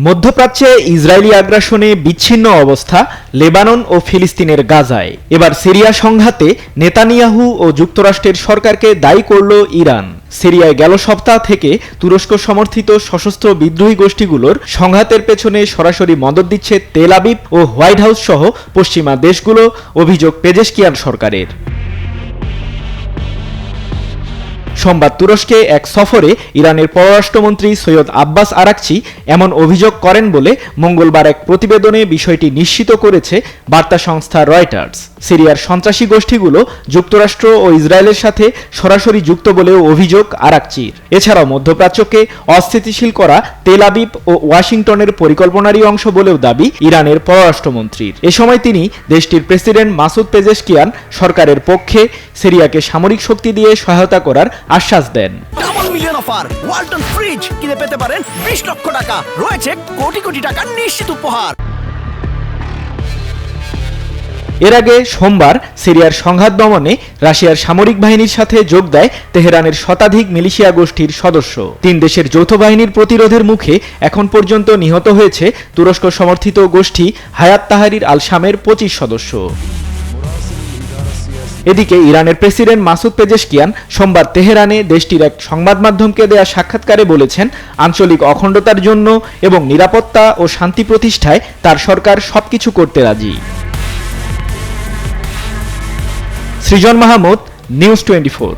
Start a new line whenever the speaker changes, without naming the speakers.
মধ্যপ্রাচ্যে ইসরায়েলি আগ্রাসনে বিচ্ছিন্ন অবস্থা লেবানন ও ফিলিস্তিনের গাজায়। এবার সিরিয়া সংঘাতে নেতানিয়াহু ও যুক্তরাষ্ট্রের সরকারকে দায়ী করল ইরান। সিরিয়ায় গেল সপ্তাহ থেকে তুরস্ক সমর্থিত সশস্ত্র বিদ্রোহী গোষ্ঠীগুলোর সংঘাতের পেছনে সরাসরি মদদ দিচ্ছে তেল আবিব ও হোয়াইট হাউস সহ পশ্চিমা দেশগুলো, অভিযোগ পেজেশকিয়ান সরকারের। সোমবার তুরস্কে এক সফরে ইরানের পররাষ্ট্রমন্ত্রী সৈয়দ আব্বাস আরাকচি এমন অভিযোগ করেন বলে মঙ্গলবার এক প্রতিবেদনে বিষয়টি নিশ্চিত করেছে বার্তা সংস্থা রয়টার্স। সিরিয়ার সন্ত্রাসী গোষ্ঠীগুলো যুক্তরাষ্ট্র ও ইসরায়েলের সাথে সরাসরি যুক্ত বলেও অভিযোগ আরাকচির। এছাড়াও মধ্যপ্রাচ্যকে অস্থিতিশীল করা তেল আবিব ও ওয়াশিংটনের পরিকল্পনারই অংশ বলেও দাবি ইরানের পররাষ্ট্রমন্ত্রীর। এ সময় তিনি দেশটির প্রেসিডেন্ট মাসুদ পেজেশকিয়ান সরকারের পক্ষে সিরিয়াকে সামরিক শক্তি দিয়ে সহায়তা করার আশ্বাস দেন।
Double million offer, Walton fridge কিনে পেতে পারেন 20 লক্ষ টাকা, রয়েছে কোটি কোটি টাকার নিশ্চিত উপহার।
এর আগে সোমবার সিরিয়ার সংঘাত দমনে রাশিয়ার সামরিক বাহিনীর সাথে যোগ দেয় তেহরানের শতাধিক মিলিশিয়া গোষ্ঠীর সদস্য। 3 দেশের যৌথ বাহিনীর প্রতিরোধের মুখে এখন পর্যন্ত নিহত হয়েছে তুরস্ক সমর্থিত গোষ্ঠী হায়াত তাহরির আল শামের 25 সদস্য। এদিকে ইরানের প্রেসিডেন্ট মাসুদ পেজেশকিয়ান সোমবার তেহরানে দেশটির এক সংবাদ মাধ্যমকে দেয়া সাক্ষাৎকারে বলেছেন, আঞ্চলিক অখণ্ডতার জন্য এবং নিরাপত্তা ও শান্তি প্রতিষ্ঠায় তার সরকার সবকিছু করতে রাজি। সৃজন মাহমুদ, নিউজ 24।